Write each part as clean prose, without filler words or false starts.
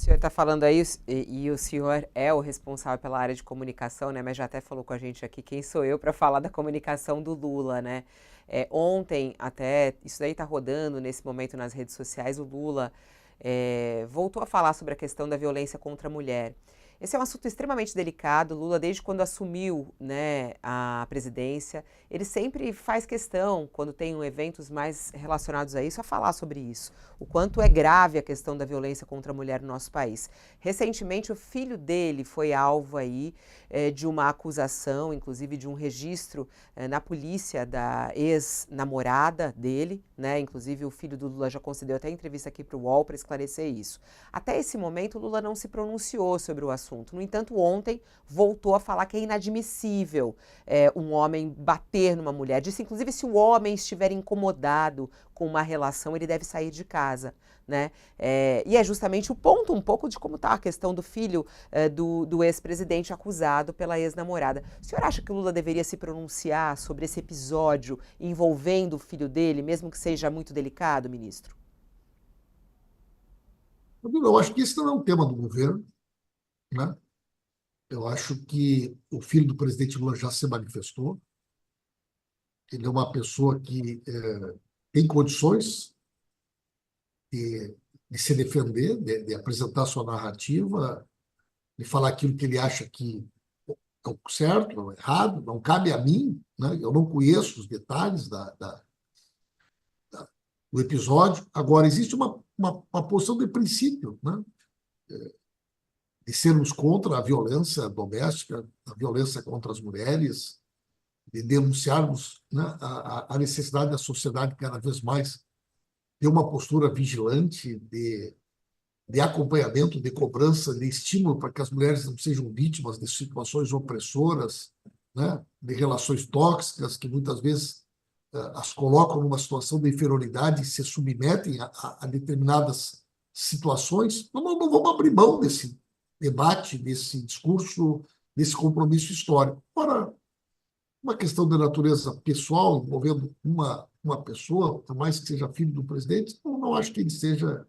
senhor está falando aí, e o senhor é o responsável pela área de comunicação, né? Mas já até falou com a gente aqui, quem sou eu para falar da comunicação do Lula, né? Ontem, até, isso daí está rodando nesse momento nas redes sociais, o Lula voltou a falar sobre a questão da violência contra a mulher. Esse é um assunto extremamente delicado. Lula, desde quando assumiu, né, a presidência, ele sempre faz questão, quando tem eventos mais relacionados a isso, a falar sobre isso. O quanto é grave a questão da violência contra a mulher no nosso país. Recentemente, o filho dele foi alvo aí de uma acusação, inclusive de um registro na polícia da ex-namorada dele, né? Inclusive, o filho do Lula já concedeu até entrevista aqui para o UOL para esclarecer isso. Até esse momento, o Lula não se pronunciou sobre o assunto. No entanto, ontem voltou a falar que é inadmissível um homem bater numa mulher. Disse, inclusive, se o homem estiver incomodado com uma relação, ele deve sair de casa, né? E é justamente o ponto um pouco de como está a questão do filho do ex-presidente acusado pela ex-namorada. O senhor acha que o Lula deveria se pronunciar sobre esse episódio envolvendo o filho dele, mesmo que seja muito delicado, ministro? Eu acho que esse não é um tema do governo, né? Eu acho que o filho do presidente Lula já se manifestou. Ele é uma pessoa que tem condições de se defender, de apresentar sua narrativa, de falar aquilo que ele acha que é o certo, é o errado. Não cabe a mim, né? Eu não conheço os detalhes do episódio. Agora, existe uma posição de princípio, né? De sermos contra a violência doméstica, a violência contra as mulheres, de denunciarmos, né, a necessidade da sociedade cada vez mais ter uma postura vigilante de acompanhamento, de cobrança, de estímulo para que as mulheres não sejam vítimas de situações opressoras, né, de relações tóxicas que muitas vezes as colocam numa situação de inferioridade e se submetem a determinadas situações. Não vamos abrir mão desse debate, desse discurso, desse compromisso histórico. Ora, uma questão de natureza pessoal, envolvendo uma pessoa, por mais que seja filho do presidente, não acho que ele seja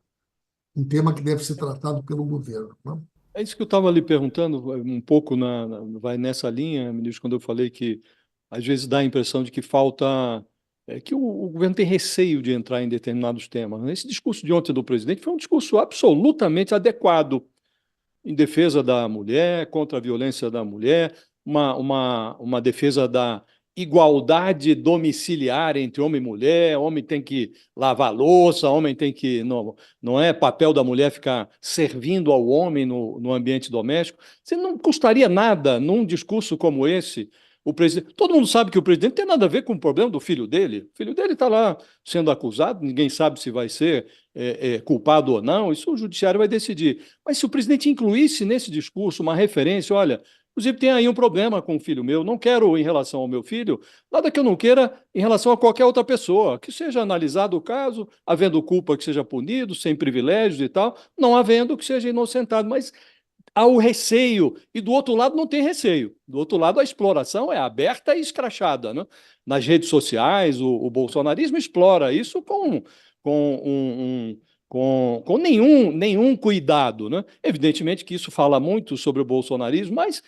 um tema que deve ser tratado pelo governo, né? É isso que eu estava lhe perguntando, um pouco vai nessa linha, ministro, quando eu falei que às vezes dá a impressão de que falta, que o governo tem receio de entrar em determinados temas, né? Esse discurso de ontem do presidente foi um discurso absolutamente adequado em defesa da mulher, contra a violência da mulher, uma defesa da igualdade domiciliar entre homem e mulher, homem tem que lavar louça, homem tem que. Não é papel da mulher ficar servindo ao homem no ambiente doméstico. Você não custaria nada num discurso como esse. O presidente, todo mundo sabe que o presidente não tem nada a ver com o problema do filho dele. O filho dele está lá sendo acusado, ninguém sabe se vai ser culpado ou não, isso o judiciário vai decidir. Mas se o presidente incluísse nesse discurso uma referência, olha, inclusive tem aí um problema com o filho meu, não quero em relação ao meu filho, nada que eu não queira em relação a qualquer outra pessoa, que seja analisado o caso, havendo culpa que seja punido, sem privilégios e tal, não havendo que seja inocentado, mas há o receio, e do outro lado não tem receio. Do outro lado, a exploração é aberta e escrachada, né? Nas redes sociais, o bolsonarismo explora isso com nenhum cuidado, né? Evidentemente que isso fala muito sobre o bolsonarismo, mas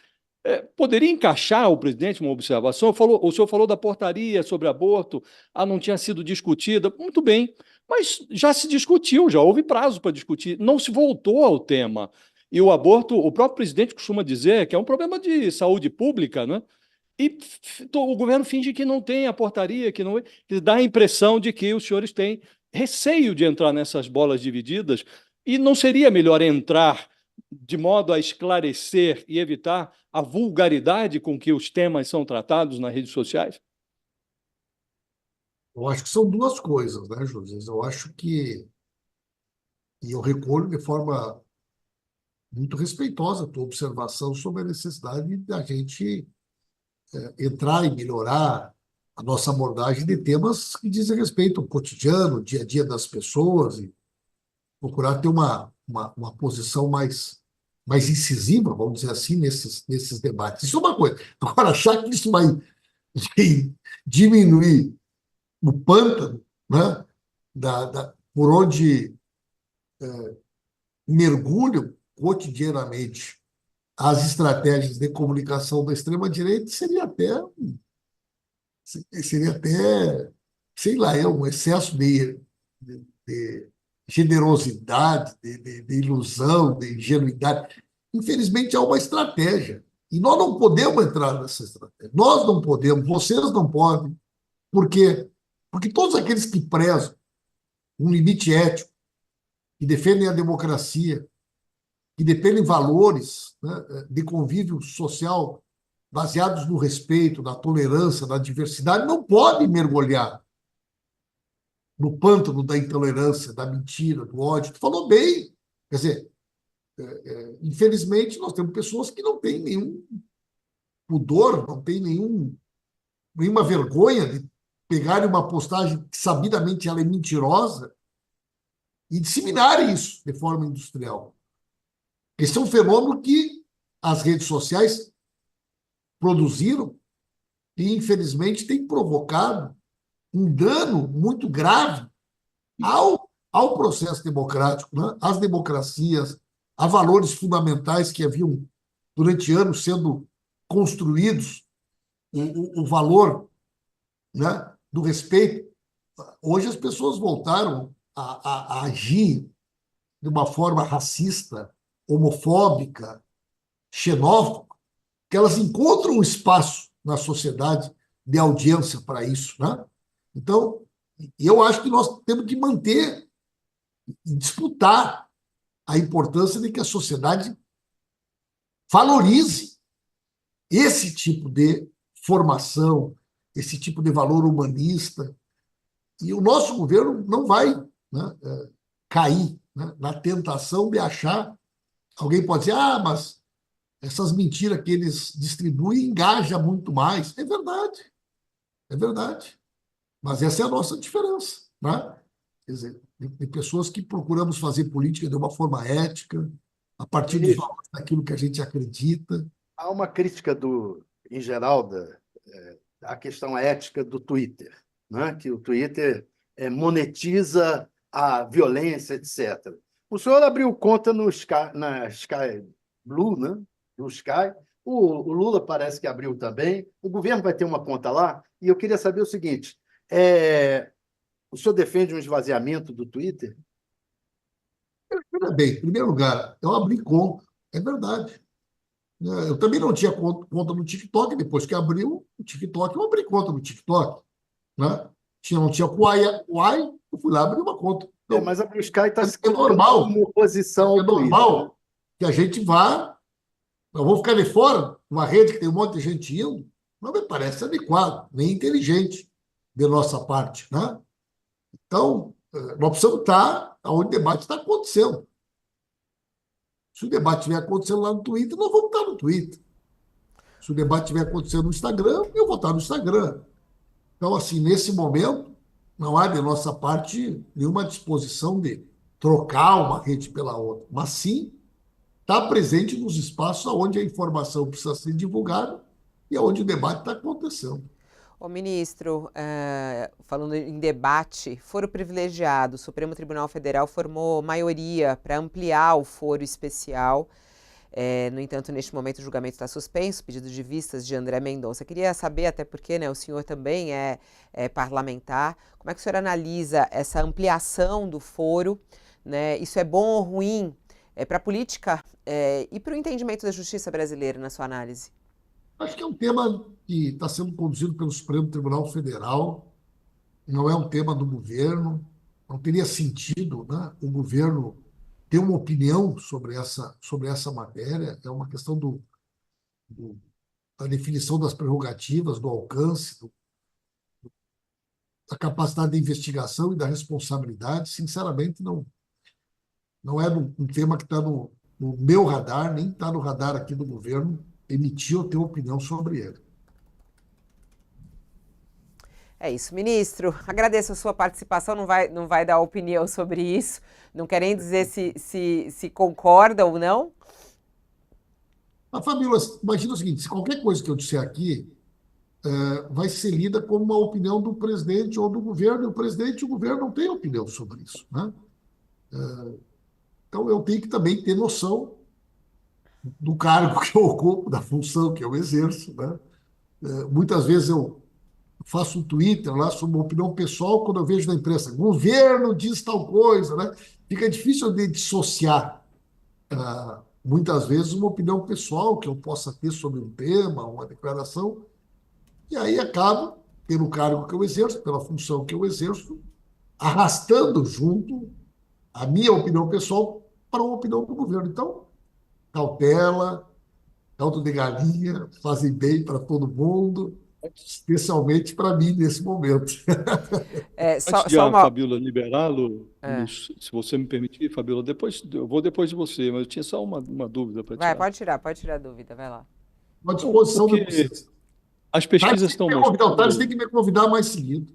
poderia encaixar o presidente uma observação. O senhor falou da portaria sobre aborto, não tinha sido discutida, muito bem, mas já se discutiu, já houve prazo para discutir, não se voltou ao tema. E o aborto, o próprio presidente costuma dizer que é um problema de saúde pública, né? E o governo finge que não tem a portaria, que dá a impressão de que os senhores têm receio de entrar nessas bolas divididas, e não seria melhor entrar de modo a esclarecer e evitar a vulgaridade com que os temas são tratados nas redes sociais? Eu acho que são duas coisas, né, José? Eu acho que, e eu recolho de forma muito respeitosa a tua observação sobre a necessidade da gente entrar e melhorar a nossa abordagem de temas que dizem respeito ao cotidiano, ao dia a dia das pessoas, e procurar ter uma posição mais incisiva, vamos dizer assim, nesses debates. Isso é uma coisa. Agora, achar que isso vai diminuir o pântano, né, por onde mergulham cotidianamente as estratégias de comunicação da extrema-direita, seria até, sei lá, um excesso de generosidade, de ilusão, de ingenuidade. Infelizmente, há uma estratégia. E nós não podemos entrar nessa estratégia. Nós não podemos, vocês não podem. Por quê? Porque todos aqueles que prezam um limite ético, que defendem a democracia, que defendem valores, né, de convívio social baseados no respeito, na tolerância, na diversidade, não podem mergulhar no pântano da intolerância, da mentira, do ódio. Tu falou bem. Quer dizer, infelizmente, nós temos pessoas que não têm nenhum pudor, não têm nenhuma vergonha de pegarem uma postagem que sabidamente ela é mentirosa e disseminarem isso de forma industrial. Esse é um fenômeno que as redes sociais produziram e, infelizmente, tem provocado um dano muito grave ao processo democrático, né? Às democracias, a valores fundamentais que haviam, durante anos, sendo construídos, o valor, né, do respeito. Hoje as pessoas voltaram a agir de uma forma racista, homofóbica, xenófoba, que elas encontram um espaço na sociedade de audiência para isso, né? Então, eu acho que nós temos que manter e disputar a importância de que a sociedade valorize esse tipo de formação, esse tipo de valor humanista. E o nosso governo não vai, né, cair, né, na tentação de achar. Alguém pode dizer, mas essas mentiras que eles distribuem engajam muito mais. É verdade, é verdade. Mas essa é a nossa diferença, né? Quer dizer, de pessoas que procuramos fazer política de uma forma ética, a partir dos Ministro, valores daquilo que a gente acredita. há uma crítica em geral, da questão ética do Twitter, né? Que o Twitter monetiza a violência, etc. O senhor abriu conta na Sky Blue, né? No Sky. O Lula parece que abriu também. O governo vai ter uma conta lá. E eu queria saber o seguinte: o senhor defende um esvaziamento do Twitter? Olha bem, em primeiro lugar, eu abri conta, é verdade. Eu também não tinha conta no TikTok, depois que abriu o TikTok, eu abri conta no TikTok, né? Não tinha Uai, eu fui lá abrir uma conta. Então, Mas a Blue Sky está se é colocando normal, como oposição ao Twitter, né? normal que a gente vá. Eu vou ficar de fora, uma rede que tem um monte de gente indo, não me parece adequado, nem inteligente de nossa parte, né? Então, nós precisamos estar onde o debate está acontecendo. Se o debate estiver acontecendo lá no Twitter, nós vamos estar no Twitter. Se o debate estiver acontecendo no Instagram, eu vou estar no Instagram. Então, assim, nesse momento, não há de nossa parte nenhuma disposição de trocar uma rede pela outra, mas sim estar presente nos espaços onde a informação precisa ser divulgada e onde o debate está acontecendo. Ô, ministro, falando em debate, foro privilegiado, o Supremo Tribunal Federal formou maioria para ampliar o foro especial. No entanto, neste momento o julgamento está suspenso, pedido de vistas de André Mendonça. Queria saber, até porque, né, o senhor também é parlamentar, como é que o senhor analisa essa ampliação do foro, né? Isso é bom ou ruim para a política e para o entendimento da justiça brasileira, na sua análise? Acho que é um tema que está sendo conduzido pelo Supremo Tribunal Federal, não é um tema do governo, não teria sentido, né, o governo ter uma opinião sobre essa matéria, é uma questão da definição das prerrogativas, do alcance, da capacidade de investigação e da responsabilidade. Sinceramente, não é um tema que está no meu radar, nem está no radar aqui do governo, emitir ou ter opinião sobre ele. É isso, ministro. Agradeço a sua participação. Não vai dar opinião sobre isso. Não quer nem dizer se concorda ou não. Mas, Fabíola, imagina o seguinte: se qualquer coisa que eu disser aqui vai ser lida como uma opinião do presidente ou do governo, e o presidente e o governo não têm opinião sobre isso, né? Então, eu tenho que também ter noção do cargo que eu ocupo, da função que eu exerço, né? Muitas vezes eu faço um Twitter lá sobre uma opinião pessoal quando eu vejo na imprensa, governo diz tal coisa, né? Fica difícil de dissociar, muitas vezes, uma opinião pessoal que eu possa ter sobre um tema, uma declaração, e aí acabo, pelo cargo que eu exerço, pela função que eu exerço, arrastando junto a minha opinião pessoal para uma opinião do governo. Então, cautela, caldo de galinha, fazem bem para todo mundo, especialmente para mim nesse momento. Antes de Só a uma. Fabíola liberá-lo, É, se você me permitir, Fabíola, depois, eu vou depois de você, mas eu tinha só uma dúvida para vai, tirar. pode tirar a dúvida, vai lá. À Não, disposição de porque vocês. as Thales pesquisas tem que estão me convidar, o Thales mostrando, tem que me convidar mais seguido.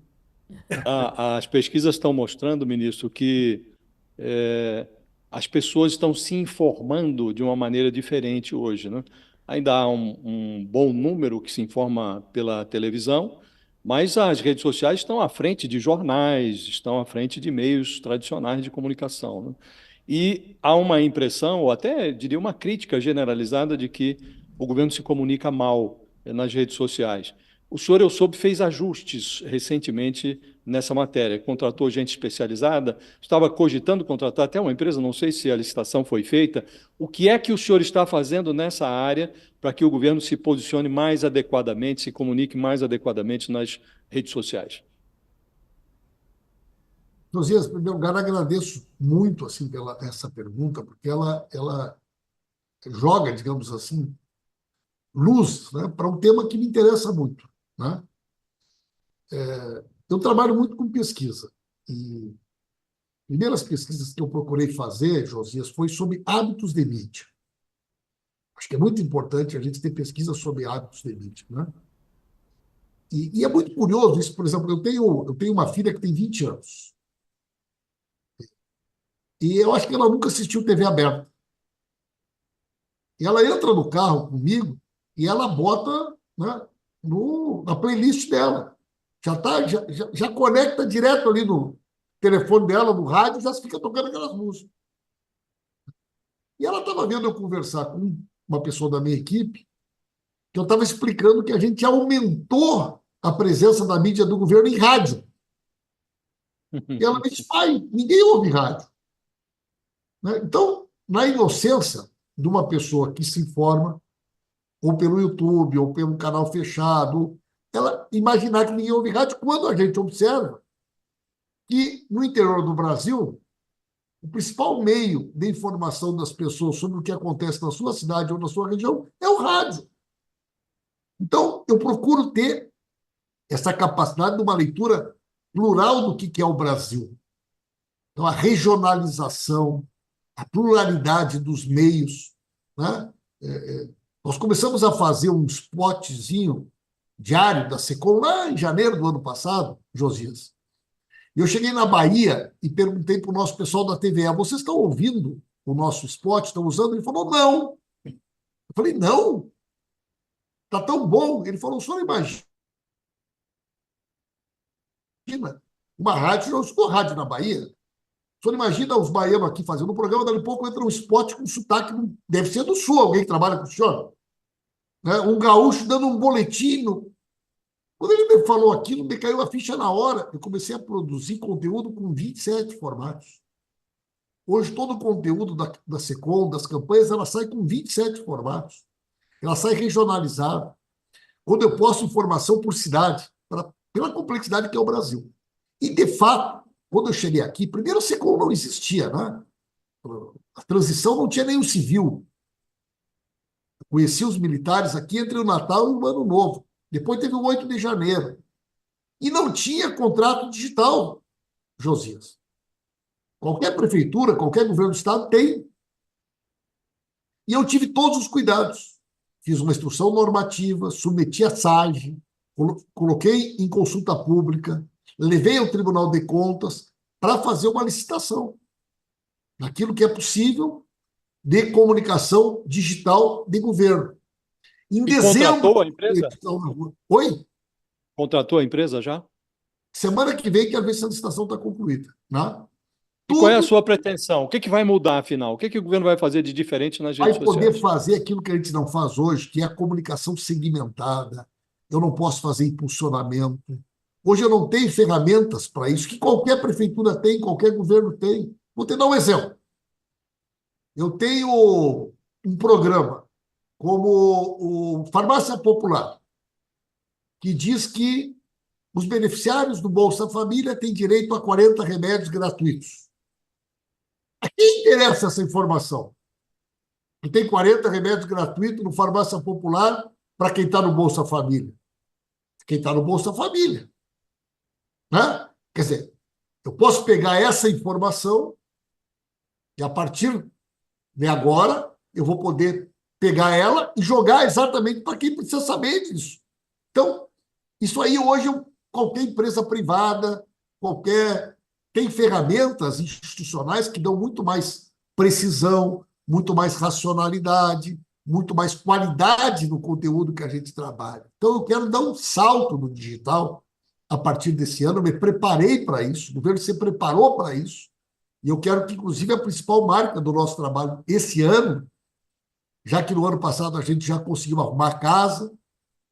as pesquisas estão mostrando, ministro, que eh, as pessoas estão se informando de uma maneira diferente hoje, né? Ainda há um bom número que se informa pela televisão, mas as redes sociais estão à frente de jornais, estão à frente de meios tradicionais de comunicação, né? E há uma impressão, ou até diria uma crítica generalizada, de que o governo se comunica mal nas redes sociais. O senhor, eu soube, fez ajustes recentemente nessa matéria, contratou gente especializada, estava cogitando contratar até uma empresa, não sei se a licitação foi feita. O que é que o senhor está fazendo nessa área para que o governo se posicione mais adequadamente, se comunique mais adequadamente nas redes sociais? Josias, em primeiro lugar, agradeço muito assim pela essa pergunta, porque ela joga, digamos assim, luz, né, para um tema que me interessa muito, né? Eu trabalho muito com pesquisa e primeiras pesquisas que eu procurei fazer, Josias, foi sobre hábitos de mídia. Acho que é muito importante a gente ter pesquisa sobre hábitos de mídia, né? E é muito curioso isso, por exemplo, eu tenho uma filha que tem 20 anos e eu acho que ela nunca assistiu TV aberta. E ela entra no carro comigo e ela bota, né, na playlist dela. Já conecta direto ali no telefone dela, no rádio, já fica tocando aquelas músicas. E ela estava vendo eu conversar com uma pessoa da minha equipe, que eu estava explicando que a gente aumentou a presença da mídia do governo em rádio. E ela me disse, pai, ninguém ouve rádio. Né? Então, na inocência de uma pessoa que se informa, ou pelo YouTube, ou pelo canal fechado, ela imaginar que ninguém ouve rádio, quando a gente observa que no interior do Brasil, o principal meio de informação das pessoas sobre o que acontece na sua cidade ou na sua região é o rádio. Então, eu procuro ter essa capacidade de uma leitura plural do que é o Brasil. Então, a regionalização, a pluralidade dos meios, né? Nós começamos a fazer um spotzinho diário da Secom lá em janeiro do ano passado, Josias. E eu cheguei na Bahia e perguntei para o nosso pessoal da TVA, vocês estão ouvindo o nosso spot? Estão usando? Ele falou, não. Eu falei, não? Está tão bom. Ele falou, o senhor imagina uma rádio, eu estou rádio na Bahia. O senhor imagina os baianos aqui fazendo um programa, dali a pouco entra um spot com sotaque, deve ser do sul, alguém que trabalha com o senhor. Né? Um gaúcho dando um boletim. Quando ele me falou aquilo, me caiu a ficha na hora. Eu comecei a produzir conteúdo com 27 formatos. Hoje, todo o conteúdo da Secom, das campanhas, ela sai com 27 formatos. Ela sai regionalizada. Quando eu posto informação por cidade, pela complexidade que é o Brasil. E, de fato, quando eu cheguei aqui, primeiro a Secom não existia, né? A transição não tinha nenhum civil. Eu conheci os militares aqui entre o Natal e o Ano Novo. Depois teve o 8 de janeiro. E não tinha contrato digital, Josias. Qualquer prefeitura, qualquer governo do estado tem. E eu tive todos os cuidados. Fiz uma instrução normativa, submeti a SAGE, coloquei em consulta pública, levei ao Tribunal de Contas para fazer uma licitação naquilo que é possível de comunicação digital de governo. Em dezembro... Contratou a empresa? Oi? Contratou a empresa já? Semana que vem, quero ver se a licitação está concluída. Né? E qual é a tudo sua pretensão? O que vai mudar, afinal? O que o governo vai fazer de diferente nas redes vai poder sociais? fazer aquilo que a gente não faz hoje, que é a comunicação segmentada. Eu não posso fazer impulsionamento. Hoje eu não tenho ferramentas para isso, que qualquer prefeitura tem, qualquer governo tem. Vou te dar um exemplo. Eu tenho um programa como o Farmácia Popular, que diz que os beneficiários do Bolsa Família têm direito a 40 remédios gratuitos. A quem interessa essa informação? Que tem 40 remédios gratuitos no Farmácia Popular para quem está no Bolsa Família. Quem está no Bolsa Família. Né? Quer dizer, eu posso pegar essa informação e, a partir de agora, eu vou poder pegar ela e jogar exatamente para quem precisa saber disso. Então, isso aí hoje qualquer empresa privada, tem ferramentas institucionais que dão muito mais precisão, muito mais racionalidade, muito mais qualidade no conteúdo que a gente trabalha. Então, eu quero dar um salto no digital a partir desse ano. Eu me preparei para isso, o governo se preparou para isso, e eu quero que, inclusive, a principal marca do nosso trabalho esse ano, já que no ano passado a gente já conseguiu arrumar a casa,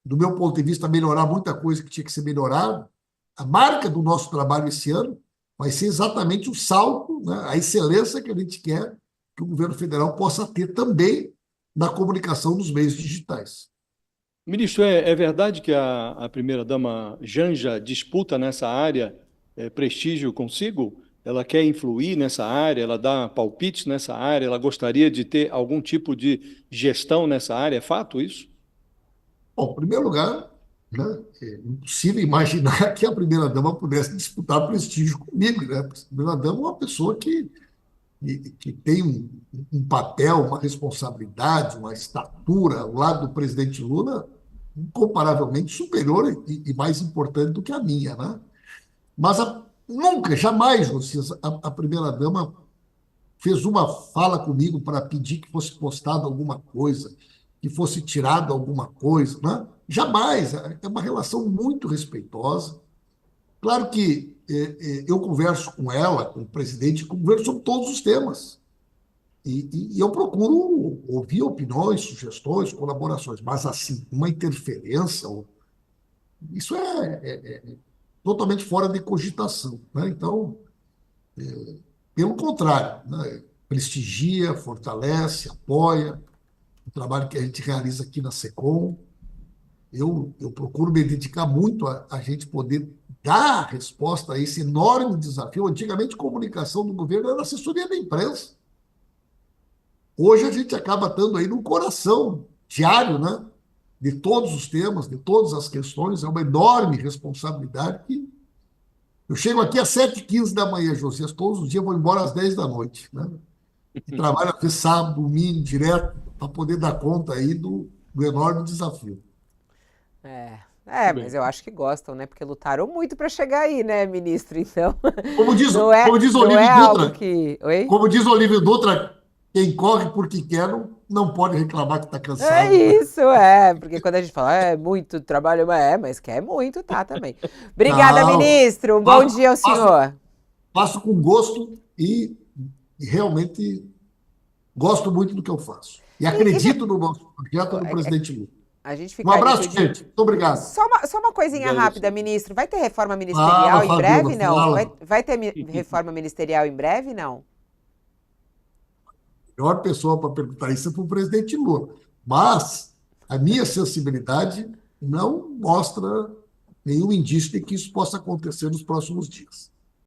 do meu ponto de vista, melhorar muita coisa que tinha que ser melhorada, a marca do nosso trabalho esse ano vai ser exatamente o salto, né, a excelência que a gente quer que o governo federal possa ter também na comunicação nos meios digitais. Ministro, é verdade que a primeira-dama Janja disputa nessa área prestígio consigo? Ela quer influir nessa área, ela dá palpites nessa área, ela gostaria de ter algum tipo de gestão nessa área? É fato isso? Bom, em primeiro lugar, né, é impossível imaginar que a primeira-dama pudesse disputar prestígio comigo. Né? A primeira-dama é uma pessoa que tem um papel, uma responsabilidade, uma estatura ao lado do presidente Lula incomparavelmente superior e mais importante do que a minha. Né? Mas nunca, jamais, Lucias, a primeira-dama fez uma fala comigo para pedir que fosse postado alguma coisa, que fosse tirado alguma coisa. Né? Jamais. É uma relação muito respeitosa. Claro que eu converso com ela, com o presidente, converso sobre todos os temas. E eu procuro ouvir opiniões, sugestões, colaborações, mas, assim, uma interferência, isso é totalmente fora de cogitação. Né? Então, pelo contrário, né? Prestigia, fortalece, apoia o trabalho que a gente realiza aqui na SECOM. Eu procuro me dedicar muito a gente poder dar resposta a esse enorme desafio. Antigamente, comunicação do governo era assessoria da imprensa. Hoje a gente acaba estando aí no coração diário, né, de todos os temas, de todas as questões. É uma enorme responsabilidade que eu chego aqui às 7h15 da manhã, Josias, todos os dias vou embora às 10 da noite. Né? E trabalho até sábado, domingo, direto, para poder dar conta aí do enorme desafio. Mas eu acho que gostam, né? Porque lutaram muito para chegar aí, né, ministro? Então, Como diz não é Olívio algo Dutra, que... Oi? como diz Olívio Dutra, quem corre porque quer não pode reclamar que está É cansado. isso, porque quando a gente fala, é muito trabalho, mas quer muito, tá também. Obrigada, Não, ministro. Um bom dia ao faço, senhor. faço com gosto e realmente gosto muito do que eu faço. E acredito no nosso projeto do presidente Lula. A gente Um fica aqui abraço, pedindo... gente. Muito obrigado. Só uma coazinha Obrigado, rápida, senhor. ministro. Vai ter reforma ministerial em Fala, breve, Fabiola, não? fala. Vai ter reforma ministerial em breve, não? A melhor pessoa para perguntar isso é para o presidente Lula. Mas a minha sensibilidade não mostra nenhum indício de que isso possa acontecer nos próximos dias.